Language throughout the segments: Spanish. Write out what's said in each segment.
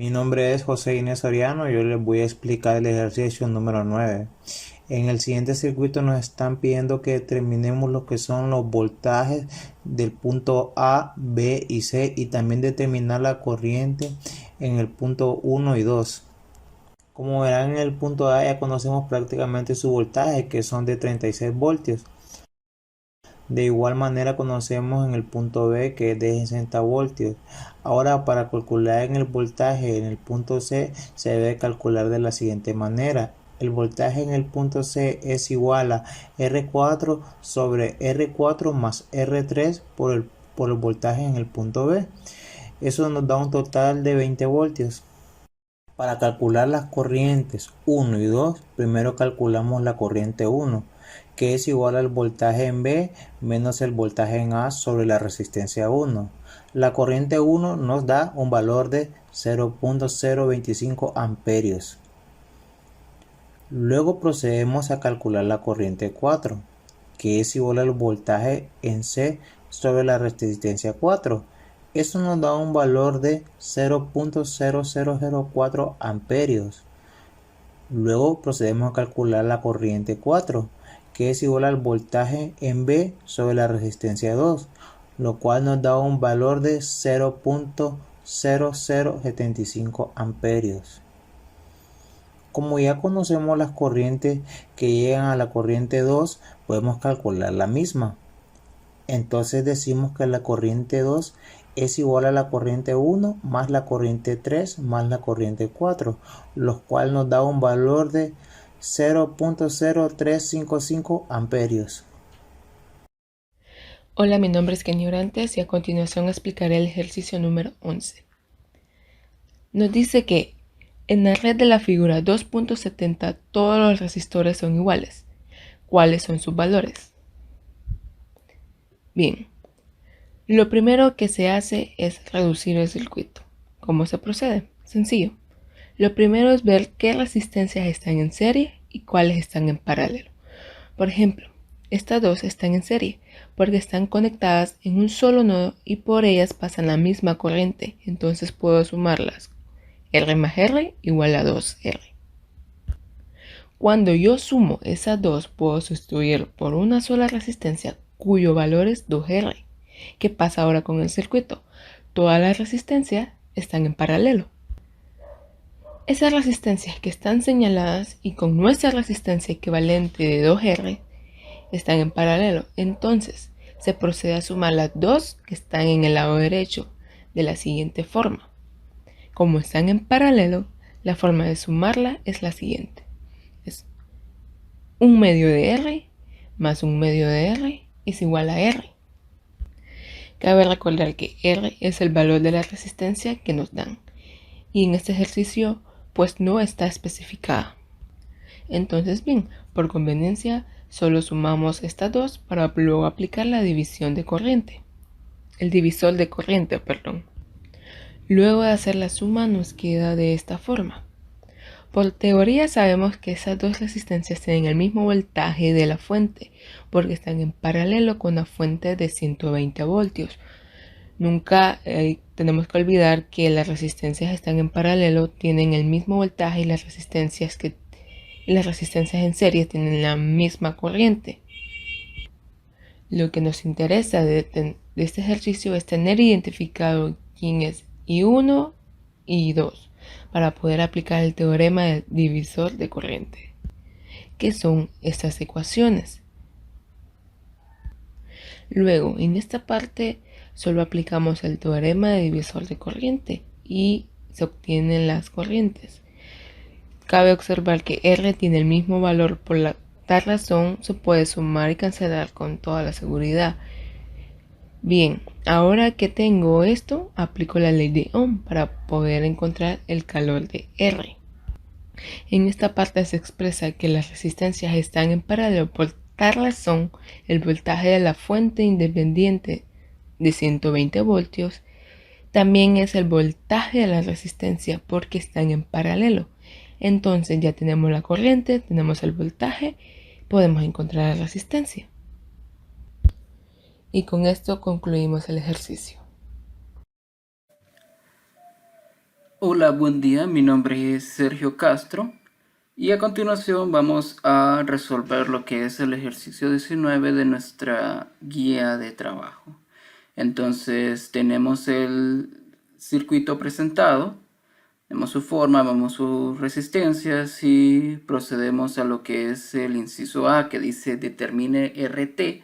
Mi nombre es José Inés Soriano y yo les voy a explicar el ejercicio número 9. En el siguiente circuito nos están pidiendo que determinemos lo que son los voltajes del punto A, B y C y también determinar la corriente en el punto 1 y 2. Como verán, en el punto A ya conocemos prácticamente su voltaje, que son de 36 voltios. De igual manera conocemos en el punto B, que es de 60 voltios. Ahora, para calcular en el voltaje en el punto C se debe calcular de la siguiente manera. El voltaje en el punto C es igual a R4 sobre R4 más R3 por el voltaje en el punto B. Eso nos da un total de 20 voltios. Para calcular las corrientes 1 y 2, primero calculamos la corriente 1, que es igual al voltaje en B menos el voltaje en A sobre la resistencia 1. La corriente 1 nos da un valor de 0.025 amperios. Luego procedemos a calcular la corriente 4, que es igual al voltaje en C sobre la resistencia 4. Eso nos da un valor de 0.0004 amperios. Luego procedemos a calcular la corriente 4, que es igual al voltaje en B sobre la resistencia 2, lo cual nos da un valor de 0.0075 amperios. Como ya conocemos las corrientes que llegan a la corriente 2, podemos calcular la misma. Entonces decimos que la corriente 2 es igual a la corriente 1 más la corriente 3 más la corriente 4, lo cual nos da un valor de 0.0355 amperios. Hola, mi nombre es Kenny Orantes y a continuación explicaré el ejercicio número 11. Nos dice que en la red de la figura 2.70 todos los resistores son iguales. ¿Cuáles son sus valores? Bien, lo primero que se hace es reducir el circuito. ¿Cómo se procede? Sencillo. Lo primero es ver qué resistencias están en serie y cuáles están en paralelo. Por ejemplo, estas dos están en serie porque están conectadas en un solo nodo y por ellas pasan la misma corriente, entonces puedo sumarlas. R más R igual a 2R. Cuando yo sumo esas dos, puedo sustituir por una sola resistencia cuyo valor es 2R. ¿Qué pasa ahora con el circuito? Todas las resistencias están en paralelo. Esas resistencias que están señaladas y con nuestra resistencia equivalente de 2R están en paralelo. Entonces, se procede a sumar las dos que están en el lado derecho de la siguiente forma. Como están en paralelo, la forma de sumarla es la siguiente. Es 1/2 de R más 1/2 de R es igual a R. Cabe recordar que R es el valor de la resistencia que nos dan. Y en este ejercicio, pues no está especificada. Entonces, bien, por conveniencia, solo sumamos estas dos para luego aplicar la división de corriente. El divisor de corriente, perdón. Luego de hacer la suma nos queda de esta forma. Por teoría sabemos que esas dos resistencias tienen el mismo voltaje de la fuente, porque están en paralelo con la fuente de 120 voltios. Nunca tenemos que olvidar que las resistencias están en paralelo, tienen el mismo voltaje y las resistencias en serie tienen la misma corriente. Lo que nos interesa de este ejercicio es tener identificado quién es I1 y I2 para poder aplicar el teorema del divisor de corriente. ¿Qué son estas ecuaciones? Luego, en esta parte solo aplicamos el teorema de divisor de corriente y se obtienen las corrientes. Cabe observar que R tiene el mismo valor, por tal razón se puede sumar y cancelar con toda la seguridad. Bien, ahora que tengo esto, aplico la ley de Ohm para poder encontrar el calor de R. En esta parte se expresa que las resistencias están en paralelo, por tal razón el voltaje de la fuente independiente de 120 voltios también es el voltaje de la resistencia porque están en paralelo. Entonces ya tenemos la corriente, tenemos el voltaje, podemos encontrar la resistencia. Y con esto concluimos el ejercicio. Hola. Hola, buen día, mi nombre es Sergio Castro y a continuación vamos a resolver lo que es el ejercicio 19 de nuestra guía de trabajo. Entonces tenemos el circuito presentado, vemos su forma, vemos sus resistencias y procedemos a lo que es el inciso A, que dice determine RT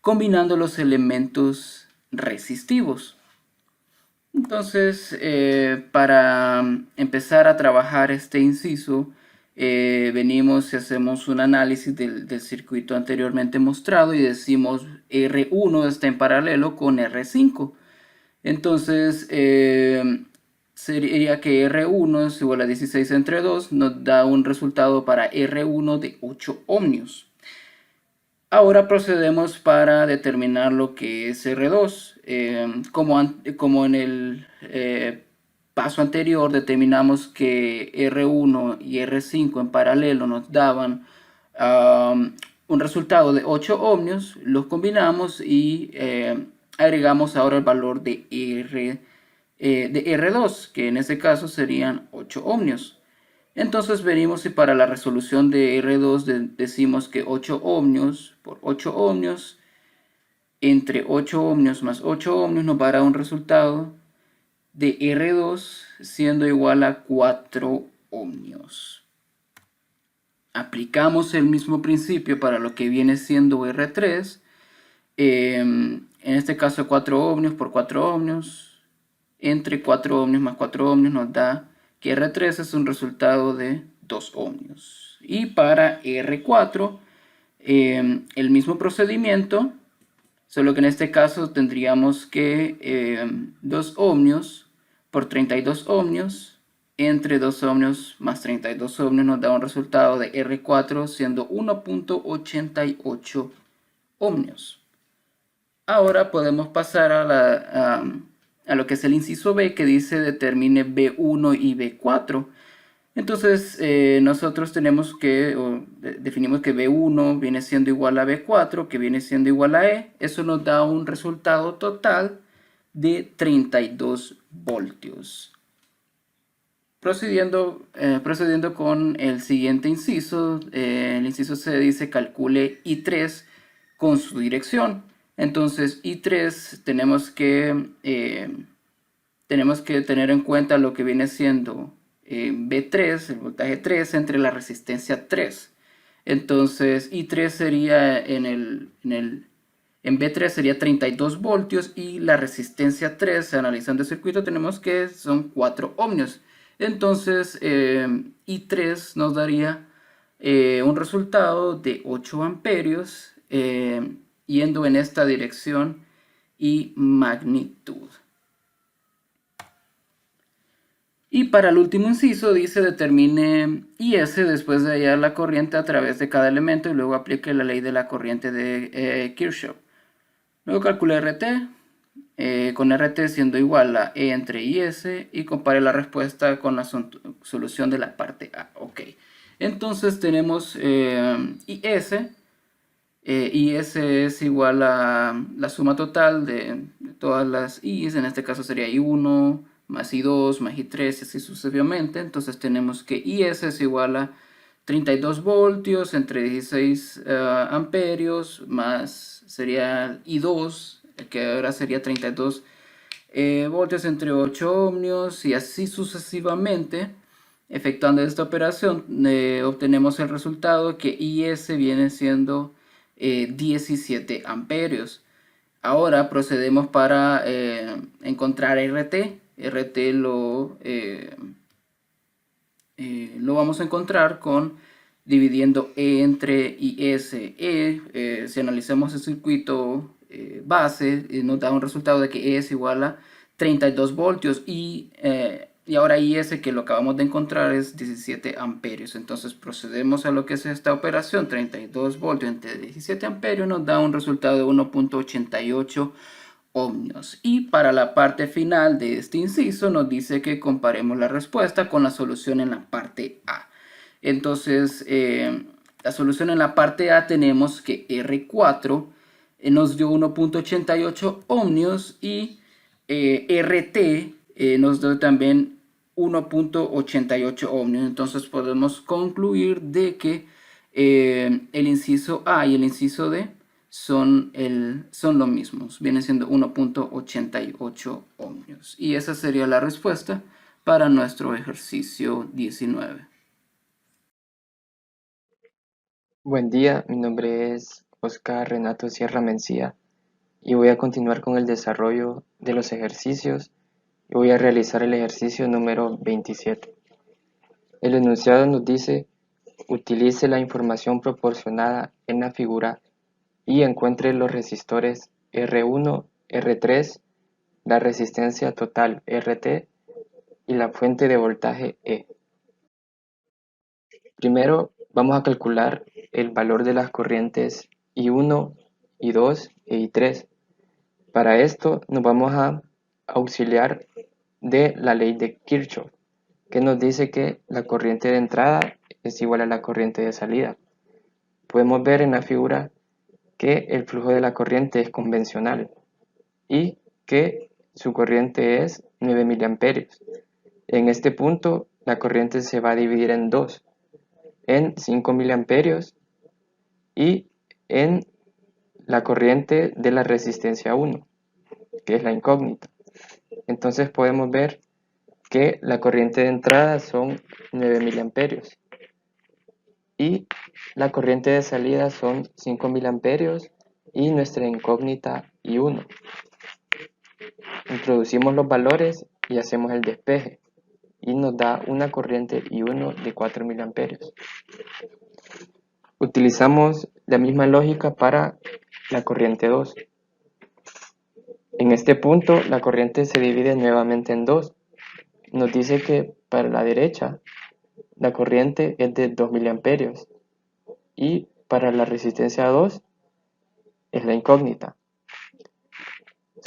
combinando los elementos resistivos. Entonces, para empezar a trabajar este inciso, venimos y hacemos un análisis del circuito anteriormente mostrado y decimos R1 está en paralelo con R5. Entonces, sería que R1 es igual a 16 entre 2, nos da un resultado para R1 de 8 ohmios. Ahora procedemos para determinar lo que es R2. Como en el paso anterior determinamos que R1 y R5 en paralelo nos daban un resultado de 8 ohmios, los combinamos y agregamos ahora el valor de R2, que en este caso serían 8 ohmios. Entonces venimos y para la resolución de R2 decimos que 8 ohmios por 8 ohmios entre 8 ohmios más 8 ohmios nos va a dar un resultado de R2 siendo igual a 4 ohmios. Aplicamos el mismo principio para lo que viene siendo R3. En este caso 4 ohmios por 4 ohmios entre 4 ohmios más 4 ohmios nos da que R3 es un resultado de 2 ohmios. Y para R4, el mismo procedimiento, solo que en este caso tendríamos que 2 ohmios por 32 ohmios entre 2 ohmios más 32 ohmios nos da un resultado de R4 siendo 1.88 ohmios. Ahora podemos pasar a lo que es el inciso B, que dice determine B1 y B4. Entonces nosotros definimos que B1 viene siendo igual a B4, que viene siendo igual a E. Eso nos da un resultado total de 32 voltios. Procediendo con el siguiente inciso, el inciso C dice calcule I3 con su dirección. Entonces I3 tenemos que tener en cuenta lo que viene siendo B3, el voltaje 3 entre la resistencia 3. Entonces I3 sería en B3 sería 32 voltios y la resistencia 3, analizando el circuito, tenemos que son 4 ohmios. Entonces I3 nos daría un resultado de 8 amperios yendo en esta dirección y magnitud. Y para el último inciso dice determine IS después de hallar la corriente a través de cada elemento y luego aplique la ley de la corriente de Kirchhoff. Luego calcule RT, con RT siendo igual a E entre IS y compare la respuesta con la solución de la parte A. Ok, entonces tenemos IS. IS es igual a la suma total de todas las I's, en este caso sería I1 más I2 más I3 y así sucesivamente. Entonces tenemos que IS es igual a 32 voltios entre 16 amperios más sería I2, que ahora sería 32 voltios entre 8 ohmios y así sucesivamente. Efectuando esta operación obtenemos el resultado que IS viene siendo 17 amperios. Ahora procedemos para encontrar RT. RT lo vamos a encontrar dividiendo E entre IS. Si analizamos el circuito base, nos da un resultado de que E es igual a 32 voltios y ahora IS, que lo acabamos de encontrar, es 17 amperios. Entonces procedemos a lo que es esta operación. 32 voltios entre 17 amperios nos da un resultado de 1.88 ohmios. Y para la parte final de este inciso nos dice que comparemos la respuesta con la solución en la parte A. Entonces la solución en la parte A tenemos que R4 nos dio 1.88 ohmios y RT nos dio también 1.88 ohmios. Entonces podemos concluir de que el inciso A y el inciso D son lo mismos, vienen siendo 1.88 ohmios. Y esa sería la respuesta para nuestro ejercicio 19. Buen día, mi nombre es Oscar Renato Sierra Mencía y voy a continuar con el desarrollo de los ejercicios y voy a realizar el ejercicio número 27. El enunciado nos dice: utilice la información proporcionada en la figura y encuentre los resistores R1, R3, la resistencia total RT y la fuente de voltaje E. Primero vamos a calcular el valor de las corrientes I1, I2 e I3. Para esto nos vamos a auxiliar de la ley de Kirchhoff, que nos dice que la corriente de entrada es igual a la corriente de salida. Podemos ver en la figura que el flujo de la corriente es convencional y que su corriente es 9 miliamperios. En este punto la corriente se va a dividir en dos, en 5 miliamperios y en la corriente de la resistencia 1, que es la incógnita. Entonces podemos ver que la corriente de entrada son 9 miliamperios y la corriente de salida son 5 miliamperios y nuestra incógnita I1. Introducimos los valores y hacemos el despeje y nos da una corriente I1 de 4 miliamperios. Utilizamos la misma lógica para la corriente 2. En este punto la corriente se divide nuevamente en dos. Nos dice que para la derecha la corriente es de 2 miliamperios y para la resistencia 2 es la incógnita.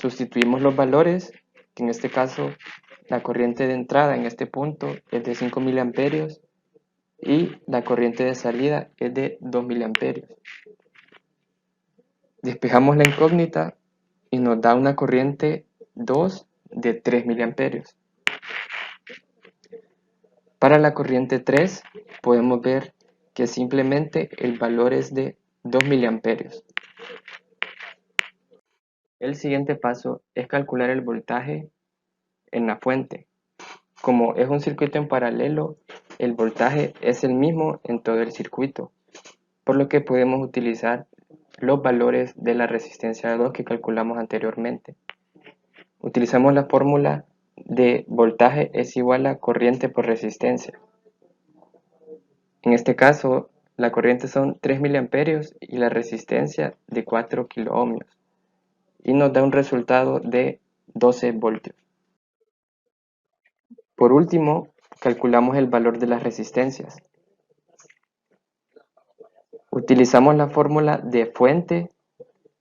Sustituimos los valores, que en este caso la corriente de entrada en este punto es de 5 miliamperios y la corriente de salida es de 2 miliamperios. Despejamos la incógnita y nos da una corriente 2 de 3 miliamperios. Para la corriente 3 podemos ver que simplemente el valor es de 2 miliamperios. El siguiente paso es calcular el voltaje en la fuente. Como es un circuito en paralelo, el voltaje es el mismo en todo el circuito, por lo que podemos utilizar los valores de la resistencia 2 que calculamos anteriormente. Utilizamos la fórmula de voltaje es igual a corriente por resistencia. En este caso, la corriente son 3 miliamperios y la resistencia de 4 kiloohmios, y nos da un resultado de 12 voltios. Por último, calculamos el valor de las resistencias. Utilizamos la fórmula de fuente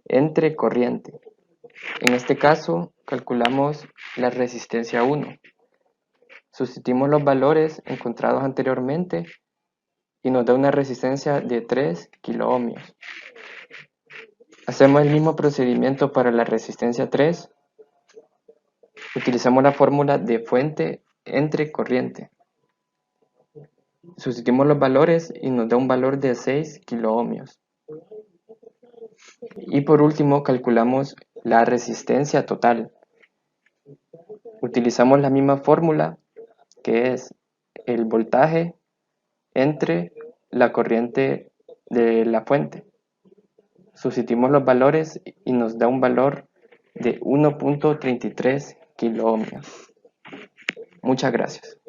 entre corriente. En este caso, calculamos la resistencia 1. Sustituimos los valores encontrados anteriormente y nos da una resistencia de 3 kiloohmios. Hacemos el mismo procedimiento para la resistencia 3. Utilizamos la fórmula de fuente entre corriente. Sustituimos los valores y nos da un valor de 6 kiloohmios. Y por último calculamos la resistencia total. Utilizamos la misma fórmula, que es el voltaje entre la corriente de la fuente. Sustituimos los valores y nos da un valor de 1.33 kiloohmios. Muchas gracias.